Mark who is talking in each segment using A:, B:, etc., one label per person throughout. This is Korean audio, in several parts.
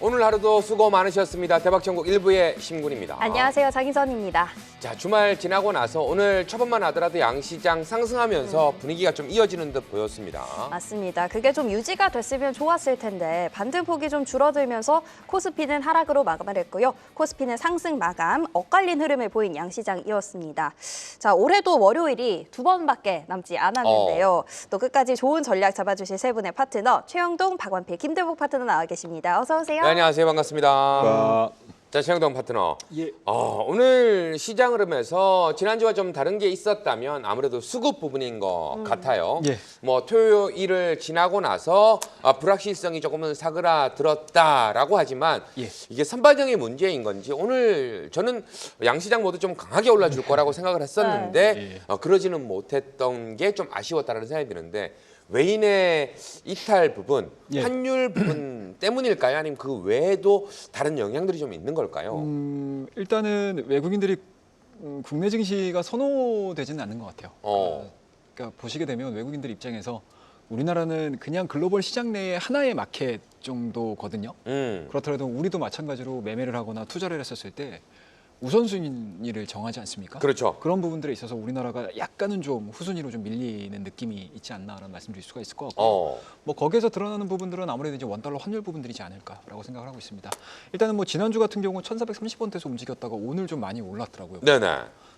A: 오늘 하루도 수고 많으셨습니다. 대박천국 1부의 심군입니다.
B: 안녕하세요. 장희선입니다.
A: 자, 주말 지나고 나서 오늘 초반만 하더라도 양시장 상승하면서 분위기가 좀 이어지는 듯 보였습니다.
B: 맞습니다. 그게 좀 유지가 됐으면 좋았을 텐데 반등폭이 좀 줄어들면서 코스피는 하락으로 마감을 했고요. 코스피는 상승 마감, 엇갈린 흐름을 보인 양시장이었습니다. 자, 올해도 월요일이 두 번밖에 남지 않았는데요. 또 끝까지 좋은 전략 잡아주실 세 분의 파트너 최영동, 박완필, 김대복 파트너 나와 계십니다. 어서 오세요.
A: 네, 안녕하세요. 반갑습니다. 자, 최영동 파트너.
C: 예.
A: 오늘 시장 흐름에서 지난주와 좀 다른 게 있었다면 아무래도 수급 부분인 것 같아요.
C: 예.
A: 뭐 토요일을 지나고 나서 불확실성이 조금은 사그라들었다라고 하지만
C: 예.
A: 이게 선발적인 문제인 건지 오늘 저는 양시장 모두 좀 강하게 올라줄 거라고 생각을 했었는데 그러지는 못했던 게 좀 아쉬웠다는 생각이 드는데 외인의 이탈 부분,
C: 예.
A: 환율 부분 때문일까요? 아니면 그 외에도 다른 영향들이 좀 있는 걸까요?
C: 일단은 외국인들이 국내 증시가 선호되지는 않는 것 같아요. 그러니까 보시게 되면 외국인들 입장에서 우리나라는 그냥 글로벌 시장 내의 하나의 마켓 정도거든요. 그렇더라도 우리도 마찬가지로 매매를 하거나 투자를 했었을 때 우선순위를 정하지 않습니까?
A: 그렇죠.
C: 그런 부분들에 있어서 우리나라가 약간은 좀 후순위로 좀 밀리는 느낌이 있지 않나라는 말씀드릴 수가 있을 것 같고, 뭐 거기에서 드러나는 부분들은 아무래도 이제 원달러 환율 부분들이지 않을까라고 생각을 하고 있습니다. 일단은 뭐 지난주 같은 경우 1,430원대에서 움직였다가 오늘 좀 많이 올랐더라고요.
A: 네네.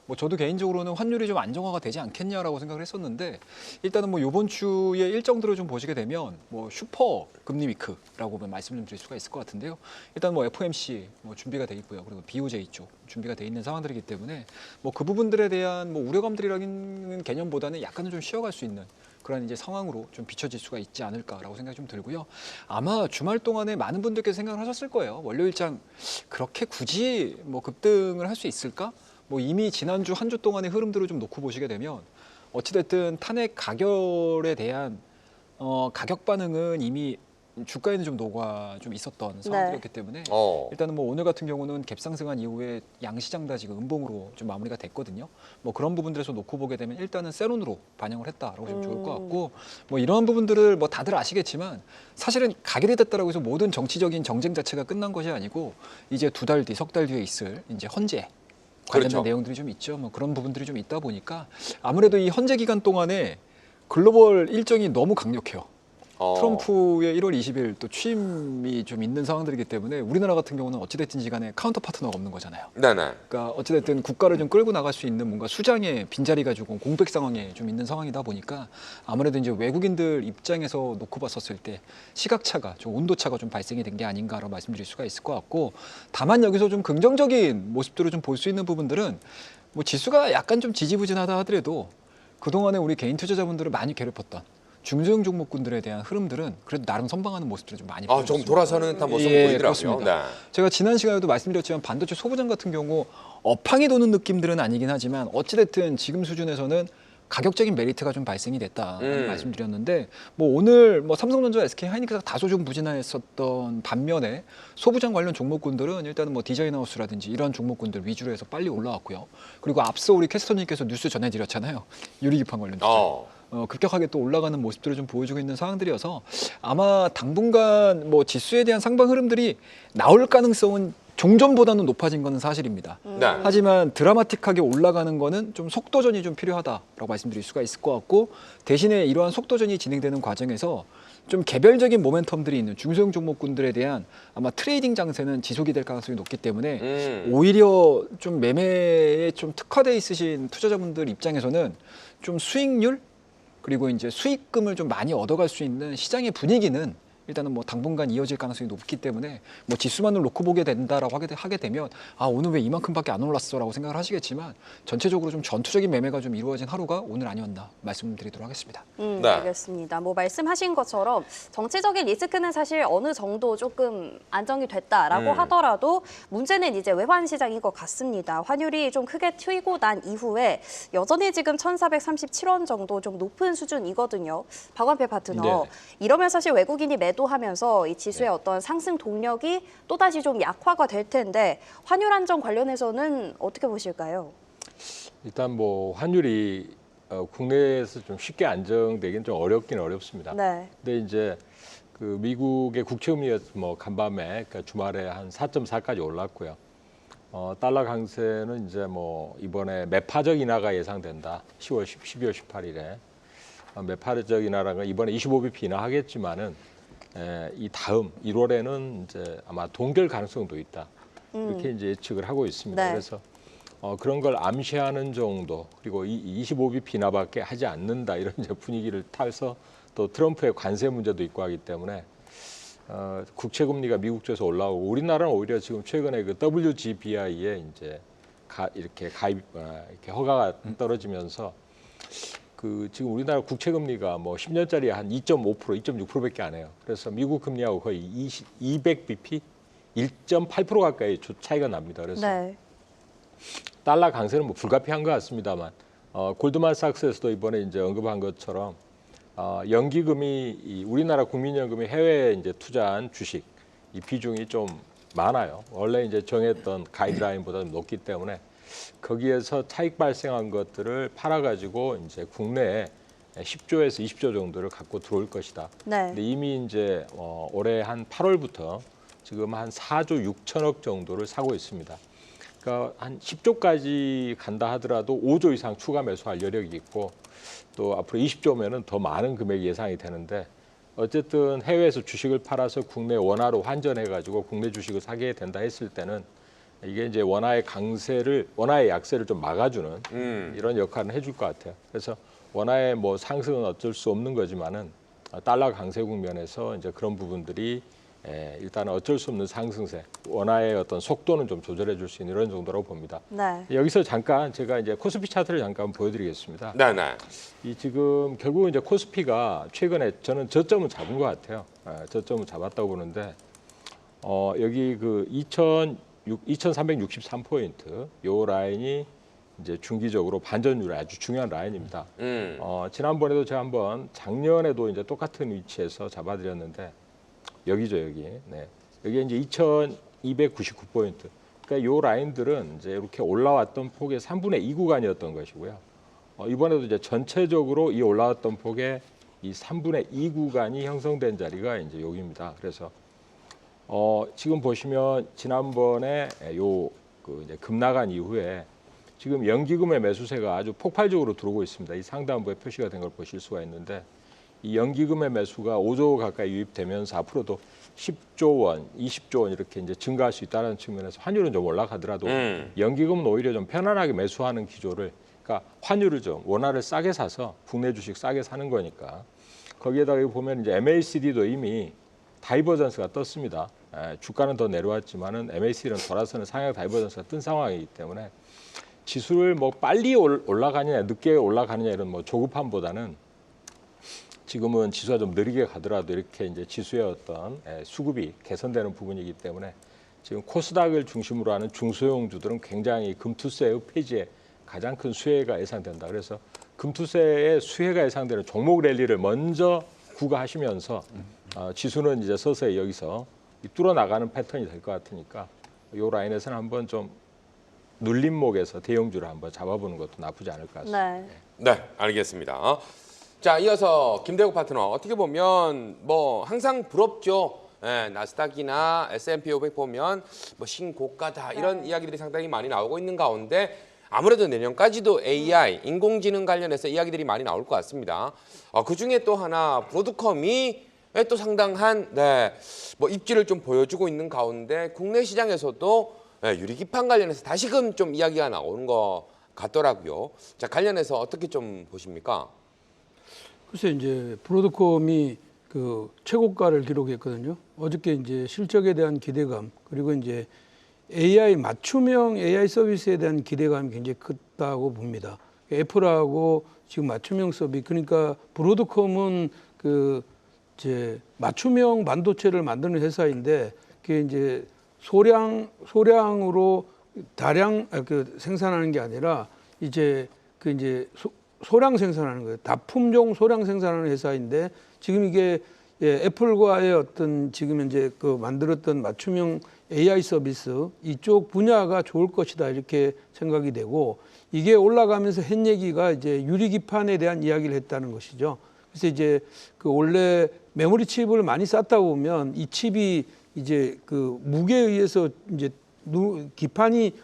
C: 뭐 저도 개인적으로는 환율이 좀 안정화가 되지 않겠냐라고 생각을 했었는데 일단은 뭐 이번 주에 일정들을 좀 보시게 되면 뭐 슈퍼 금리 위크라고 말씀 좀 드릴 수가 있을 것 같은데요. 일단 뭐 FOMC 뭐 준비가 돼 있고요. 그리고 BOJ 쪽 준비가 돼 있는 상황들이기 때문에 뭐 그 부분들에 대한 뭐 우려감들이라는 개념보다는 약간은 좀 쉬어갈 수 있는 그런 이제 상황으로 좀 비춰질 수가 있지 않을까라고 생각이 좀 들고요. 아마 주말 동안에 많은 분들께서 생각을 하셨을 거예요. 월요일장 그렇게 굳이 뭐 급등을 할 수 있을까? 뭐 이미 지난주 한 주 동안의 흐름들을 좀 놓고 보시게 되면 어찌됐든 탄핵 가결에 대한 가격 반응은 이미 주가에는 좀 녹아 좀 있었던 상황이었기 때문에 일단은 뭐 오늘 같은 경우는 갭상승한 이후에 양시장 다 지금 음봉으로 좀 마무리가 됐거든요. 뭐 그런 부분들에서 놓고 보게 되면 일단은 세론으로 반영을 했다라고 좀 좋을 것 같고 뭐 이러한 부분들을 뭐 다들 아시겠지만 사실은 가결이 됐다라고 해서 모든 정치적인 정쟁 자체가 끝난 것이 아니고 이제 두 달 뒤, 석 달 뒤에 있을 이제 헌재 관련된
A: 그렇죠.
C: 내용들이 좀 있죠. 뭐 그런 부분들이 좀 있다 보니까 아무래도 이 헌재 기간 동안에 글로벌 일정이 너무 강력해요. 트럼프의 1월 20일 또 취임이 좀 있는 상황들이기 때문에 우리나라 같은 경우는 어찌됐든지 간에 카운터 파트너가 없는 거잖아요.
A: 네네.
C: 그러니까 어찌됐든 국가를 좀 끌고 나갈 수 있는 뭔가 수장의 빈자리가 조금 공백 상황에 좀 있는 상황이다 보니까 아무래도 이제 외국인들 입장에서 놓고 봤었을 때 시각차가 좀 온도차가 좀 발생이 된 게 아닌가라고 말씀드릴 수가 있을 것 같고 다만 여기서 좀 긍정적인 모습들을 좀 볼 수 있는 부분들은 뭐 지수가 약간 좀 지지부진하다 하더라도 그동안에 우리 개인 투자자분들을 많이 괴롭혔던 중소형 종목군들에 대한 흐름들은 그래도 나름 선방하는 모습들을 좀 많이 보여줬습니다.
A: 좀 돌아서는 듯한 모습
C: 예,
A: 보이더라고요.
C: 그렇습니다. 제가 지난 시간에도 말씀드렸지만 반도체 소부장 같은 경우 업황이 도는 느낌들은 아니긴 하지만 어찌됐든 지금 수준에서는 가격적인 메리트가 좀 발생이 됐다는 말씀드렸는데 뭐 오늘 뭐 삼성전자, SK 하이닉스가 다소 좀 부진했었던 반면에 소부장 관련 종목군들은 일단은 뭐 디자인하우스라든지 이런 종목군들 위주로 해서 빨리 올라왔고요. 그리고 앞서 우리 캐스터님께서 뉴스 전해드렸잖아요. 유리기판 관련 투자. 급격하게 또 올라가는 모습들을 좀 보여주고 있는 상황들이어서 아마 당분간 뭐 지수에 대한 상방 흐름들이 나올 가능성은 종전보다는 높아진 것은 사실입니다. 하지만 드라마틱하게 올라가는 거는 좀 속도전이 좀 필요하다라고 말씀드릴 수가 있을 것 같고 대신에 이러한 속도전이 진행되는 과정에서 좀 개별적인 모멘텀들이 있는 중소형 종목군들에 대한 아마 트레이딩 장세는 지속이 될 가능성이 높기 때문에 오히려 좀 매매에 좀 특화돼 있으신 투자자분들 입장에서는 좀 수익률 그리고 이제 수익금을 좀 많이 얻어갈 수 있는 시장의 분위기는 일단은 뭐 당분간 이어질 가능성이 높기 때문에 뭐 지수만을 놓고 보게 된다라고 하게 되면 아 오늘 왜 이만큼밖에 안 올랐어라고 생각을 하시겠지만 전체적으로 좀 전투적인 매매가 좀 이루어진 하루가 오늘 아니었나 말씀드리도록 하겠습니다.
B: 네. 알겠습니다. 뭐 말씀하신 것처럼 정치적인 리스크는 사실 어느 정도 조금 안정이 됐다라고 하더라도 문제는 이제 외환 시장인 것 같습니다. 환율이 좀 크게 튀고 난 이후에 여전히 지금 1,437원 정도 좀 높은 수준이거든요. 박완필 파트너.
C: 네.
B: 이러면 사실 외국인이 매도하면서 이 지수의 어떤 상승 동력이 또다시 좀 약화가 될 텐데 환율 안정 관련해서는 어떻게 보실까요?
D: 일단 뭐 환율이 국내에서 좀 쉽게 안정되기는 좀 어렵긴 어렵습니다.
B: 네.
D: 근데 이제 그 미국의 국채금리가 뭐 간밤에 그러니까 주말에 한 4.4까지 올랐고요. 달러 강세는 이제 뭐 이번에 매파적 인하가 예상된다. 12월 18일에 매파적 인하라는 이번에 25bp 인하하겠지만은 이 다음 1월에는 이제 아마 동결 가능성도 있다. 이렇게 이제 예측을 하고 있습니다.
B: 네.
D: 그래서 그런 걸 암시하는 정도 그리고 25bp 인하밖에 하지 않는다 이런 이제 분위기를 타서 또 트럼프의 관세 문제도 있고 하기 때문에 국채 금리가 미국 쪽에서 올라오고 우리나라는 오히려 지금 최근에 그 WGBI에 이제 이렇게 허가가 떨어지면서 그 지금 우리나라 국채 금리가 뭐 10년짜리 한 2.5%, 2.6%밖에 안 해요. 그래서 미국 금리하고 거의 200bp, 1.8% 가까이 차이가 납니다. 그래서
B: 네.
D: 달러 강세는 뭐 불가피한 것 같습니다만 골드만삭스에서도 이번에 이제 언급한 것처럼 연기금이 우리나라 국민연금이 해외에 이제 투자한 주식 이 비중이 좀 많아요. 원래 이제 정했던 가이드라인보다 좀 높기 때문에 거기에서 차익 발생한 것들을 팔아가지고 이제 국내에 10조에서 20조 정도를 갖고 들어올 것이다.
B: 네.
D: 근데 이미 이제 올해 한 8월부터 지금 한 4조 6천억 정도를 사고 있습니다. 그러니까 한 10조까지 간다 하더라도 5조 이상 추가 매수할 여력이 있고 또 앞으로 20조면은 더 많은 금액이 예상이 되는데 어쨌든 해외에서 주식을 팔아서 국내 원화로 환전해가지고 국내 주식을 사게 된다 했을 때는 이게 이제 원화의 약세를 좀 막아주는 이런 역할은 해줄 것 같아요. 그래서 원화의 뭐 상승은 어쩔 수 없는 거지만은 달러 강세 국면에서 이제 그런 부분들이 일단은 어쩔 수 없는 상승세, 원화의 어떤 속도는 좀 조절해 줄 수 있는 이런 정도라고 봅니다.
B: 네.
D: 여기서 잠깐 제가 이제 코스피 차트를 잠깐 보여드리겠습니다.
A: 네네.
D: 이 지금 결국은 이제 코스피가 최근에 저는 저점을 잡은 것 같아요. 저점을 잡았다고 보는데 여기 그 2,363포인트 요 라인이 이제 중기적으로 반전율의 아주 중요한 라인입니다. 지난번에도 제가 한번 작년에도 이제 똑같은 위치에서 잡아드렸는데 여기죠, 여기. 네. 여기 이제 2,299포인트. 그러니까 요 라인들은 이제 이렇게 올라왔던 폭의 3분의 2 구간이었던 것이고요. 이번에도 이제 전체적으로 이 올라왔던 폭의 이 3분의 2 구간이 형성된 자리가 이제 여기입니다. 그래서 지금 보시면 지난번에 그 이제 급락한 이후에 지금 연기금의 매수세가 아주 폭발적으로 들어오고 있습니다. 이 상단부에 표시가 된 걸 보실 수가 있는데 이 연기금의 매수가 5조 가까이 유입되면서 앞으로도 10조 원, 20조 원 이렇게 이제 증가할 수 있다는 측면에서 환율은 좀 올라가더라도 연기금은 오히려 좀 편안하게 매수하는 기조를 그러니까 환율을 좀 원화를 싸게 사서 국내 주식 싸게 사는 거니까 거기에다가 보면 이제 MACD도 이미 다이버전스가 떴습니다. 주가는 더 내려왔지만은 MACD는 돌아서는 상향 다이버전스가 뜬 상황이기 때문에 지수를 뭐 빨리 올라가느냐 늦게 올라가느냐 이런 뭐 조급함보다는 지금은 지수가 좀 느리게 가더라도 이렇게 이제 지수의 어떤 수급이 개선되는 부분이기 때문에 지금 코스닥을 중심으로 하는 중소형주들은 굉장히 금투세의 폐지에 가장 큰 수혜가 예상된다. 그래서 금투세의 수혜가 예상되는 종목 랠리를 먼저 구가하시면서 지수는 이제 서서히 여기서 뚫어 나가는 패턴이 될 것 같으니까 이 라인에서는 한번 좀 눌림목에서 대형주를 한번 잡아보는 것도 나쁘지 않을 것 같습니다.
B: 네.
A: 네, 알겠습니다. 자, 이어서 김대국 파트너 어떻게 보면 뭐 항상 부럽죠. 나스닥이나 S&P 500 보면 뭐 신고가다 이런 이야기들이 상당히 많이 나오고 있는 가운데 아무래도 내년까지도 AI, 인공지능 관련해서 이야기들이 많이 나올 것 같습니다. 그 중에 또 하나 브로드컴이 또 상당한 뭐 입지를 좀 보여주고 있는 가운데 국내 시장에서도 유리기판 관련해서 다시금 좀 이야기가 나오는 것 같더라고요. 자, 관련해서 어떻게 좀 보십니까?
E: 글쎄 이제 브로드컴이 그 최고가를 기록했거든요. 어저께 이제 실적에 대한 기대감 그리고 이제 AI 맞춤형 AI 서비스에 대한 기대감이 굉장히 크다고 봅니다. 애플하고 지금 맞춤형 서비스 그러니까 브로드컴은 그 이제 맞춤형 반도체를 만드는 회사인데 그게 이제 소량으로 다량 생산하는 게 아니라 이제 소량 생산하는 거예요. 다품종 소량 생산하는 회사인데 지금 이게 애플과의 어떤 지금 현재 그 만들었던 맞춤형 AI 서비스 이쪽 분야가 좋을 것이다 이렇게 생각이 되고 이게 올라가면서 한 얘기가 이제 유리기판에 대한 이야기를 했다는 것이죠. 그래서 이제 그 원래 메모리 칩을 많이 쌓다 보면 이 칩이 이제 그 무게에 의해서 이제 기판이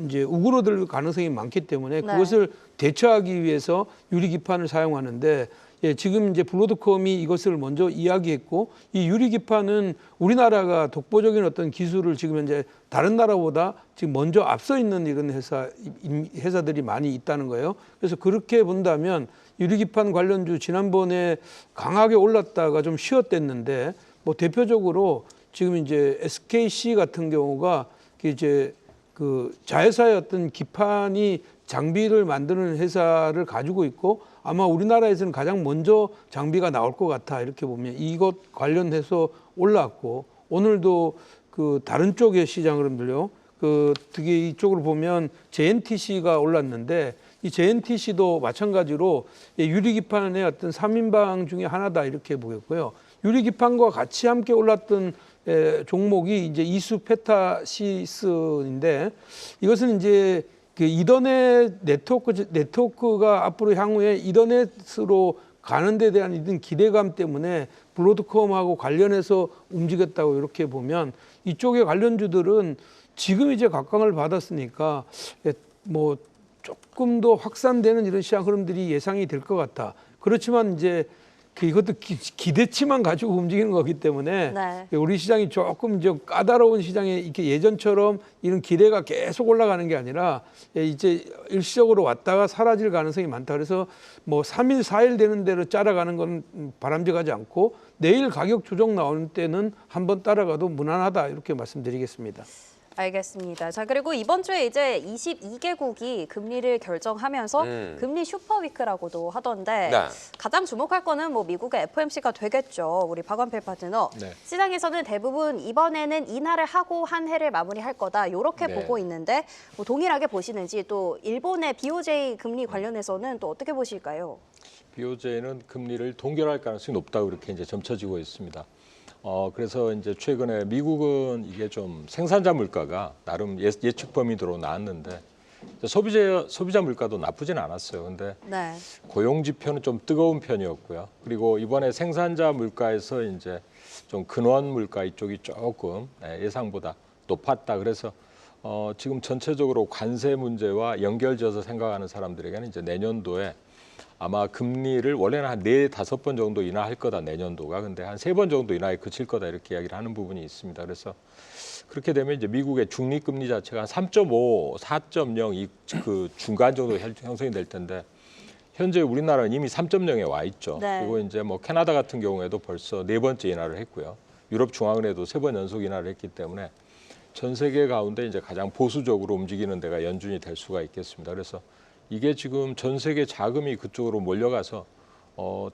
E: 이제 우그러들 가능성이 많기 때문에
B: 네.
E: 그것을 대처하기 위해서 유리 기판을 사용하는데 예, 지금 이제 블로드컴이 이것을 먼저 이야기했고 이 유리 기판은 우리나라가 독보적인 어떤 기술을 지금 현재 다른 나라보다 지금 먼저 앞서 있는 이런 회사들이 많이 있다는 거예요. 그래서 그렇게 본다면 유리 기판 관련주 지난번에 강하게 올랐다가 좀 쉬었댔는데 뭐 대표적으로 지금 이제 SKC 같은 경우가 이제 그 자회사의 어떤 기판이 장비를 만드는 회사를 가지고 있고 아마 우리나라에서는 가장 먼저 장비가 나올 것 같아 이렇게 보면 이것 관련해서 올랐고 오늘도 그 다른 쪽의 시장으로들요 그 특히 이쪽으로 보면 JNTC가 올랐는데 이 JNTC도 마찬가지로 유리기판의 어떤 3인방 중에 하나다 이렇게 보였고요. 유리기판과 같이 함께 올랐던 종목이 이제 이수 페타시스인데 이것은 이제 그 이더넷 네트워크가 앞으로 향후에 이더넷으로 가는 데 대한 이런 기대감 때문에 블로드컴하고 관련해서 움직였다고 이렇게 보면 이쪽의 관련주들은 지금 이제 각광을 받았으니까 뭐 조금 더 확산되는 이런 시장 흐름들이 예상이 될 것 같아. 그렇지만 이제 이것도 기대치만 가지고 움직이는 거기 때문에
B: 네.
E: 우리 시장이 조금 좀 까다로운 시장에 이렇게 예전처럼 이런 기대가 계속 올라가는 게 아니라 이제 일시적으로 왔다가 사라질 가능성이 많다. 그래서 뭐 3일, 4일 되는 대로 따라가는 건 바람직하지 않고 내일 가격 조정 나오는 때는 한번 따라가도 무난하다 이렇게 말씀드리겠습니다.
B: 알겠습니다. 자, 그리고 이번 주에 이제 22개국이 금리를 결정하면서 금리 슈퍼위크라고도 하던데
A: 네.
B: 가장 주목할 거는 뭐 미국의 FOMC가 되겠죠. 우리 박완필 파트너.
D: 네.
B: 시장에서는 대부분 이번에는 인하를 하고 한 해를 마무리할 거다. 이렇게
A: 네.
B: 보고 있는데 뭐 동일하게 보시는지 또 일본의 BOJ 금리 관련해서는 또 어떻게 보실까요?
D: BOJ는 금리를 동결할 가능성이 높다고 이렇게 이제 점쳐지고 있습니다. 그래서 이제 최근에 미국은 이게 좀 생산자 물가가 나름 예측 범위대로 나왔는데 소비자 물가도 나쁘진 않았어요. 근데
B: 네.
D: 고용 지표는 좀 뜨거운 편이었고요. 그리고 이번에 생산자 물가에서 이제 좀 근원 물가 이쪽이 조금 예상보다 높았다. 그래서 지금 전체적으로 관세 문제와 연결지어서 생각하는 사람들에게는 이제 내년도에 아마 금리를 원래는 한 4-5번 정도 인하할 거다 내년도가. 근데 한 3번 정도 인하에 그칠 거다 이렇게 이야기를 하는 부분이 있습니다. 그래서 그렇게 되면 이제 미국의 중립금리 자체가 한 3.5, 4.0 이 그 중간 정도 형성이 될 텐데 현재 우리나라는 이미 3.0에 와 있죠.
B: 네.
D: 그리고 이제 뭐 캐나다 같은 경우에도 벌써 4번째 인하를 했고요. 유럽 중앙은행도 3번 연속 인하를 했기 때문에 전 세계 가운데 이제 가장 보수적으로 움직이는 데가 연준이 될 수가 있겠습니다. 그래서 이게 지금 전 세계 자금이 그쪽으로 몰려가서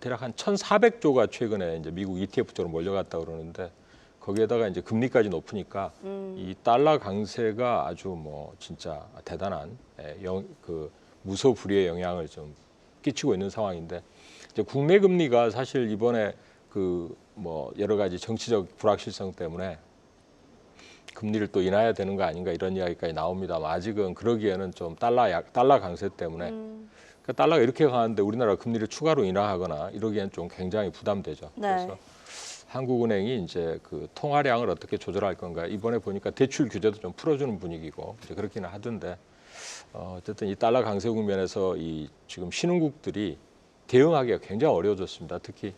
D: 대략 한 1,400조가 최근에 이제 미국 ETF 쪽으로 몰려갔다 그러는데 거기에다가 이제 금리까지 높으니까 이 달러 강세가 아주 뭐 진짜 대단한 그 무소불위의 영향을 좀 끼치고 있는 상황인데 이제 국내 금리가 사실 이번에 그 뭐 여러 가지 정치적 불확실성 때문에 금리를 또 인하해야 되는 거 아닌가 이런 이야기까지 나옵니다만 아직은 그러기에는 좀 달러 강세 때문에 그러니까 달러가 이렇게 강한데 우리나라 금리를 추가로 인하하거나 이러기엔 좀 굉장히 부담되죠.
B: 네.
D: 그래서 한국은행이 이제 그 통화량을 어떻게 조절할 건가 이번에 보니까 대출 규제도 좀 풀어주는 분위기고 이제 그렇기는 하던데 어쨌든 이 달러 강세 국면에서 이 지금 신흥국들이 대응하기가 굉장히 어려워졌습니다. 특히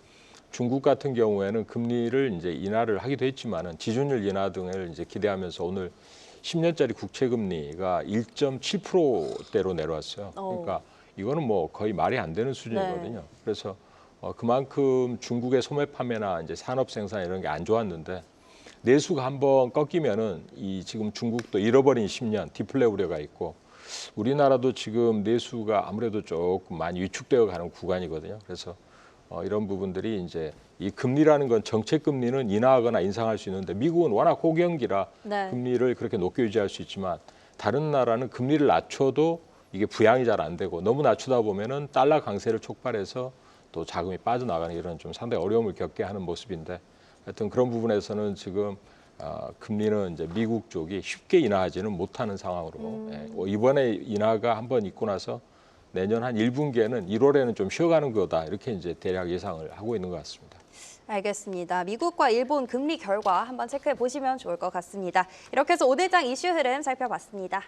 D: 중국 같은 경우에는 금리를 이제 인하를 하기도 했지만은 지준율 인하 등을 이제 기대하면서 오늘 10년짜리 국채 금리가 1.7%대로 내려왔어요. 그러니까 이거는 뭐 거의 말이 안 되는 수준이거든요.
B: 네.
D: 그래서 그만큼 중국의 소매 판매나 이제 산업 생산 이런 게 안 좋았는데 내수가 한번 꺾이면은 이 지금 중국도 잃어버린 10년 디플레 우려가 있고 우리나라도 지금 내수가 아무래도 조금 많이 위축되어 가는 구간이거든요. 그래서 이런 부분들이 이제 이 금리라는 건 정책 금리는 인하하거나 인상할 수 있는데 미국은 워낙 호경기라
B: 네.
D: 금리를 그렇게 높게 유지할 수 있지만 다른 나라는 금리를 낮춰도 이게 부양이 잘 안 되고 너무 낮추다 보면은 달러 강세를 촉발해서 또 자금이 빠져나가는 이런 좀 상당히 어려움을 겪게 하는 모습인데 하여튼 그런 부분에서는 지금 금리는 이제 미국 쪽이 쉽게 인하하지는 못하는 상황으로 이번에 인하가 한번 있고 나서 내년 한 1분기에는 1월에는 좀 쉬어가는 거다 이렇게 이제 대략 예상을 하고 있는 것 같습니다.
B: 알겠습니다. 미국과 일본 금리 결과 한번 체크해 보시면 좋을 것 같습니다. 이렇게 해서 오늘 장 이슈 흐름 살펴봤습니다.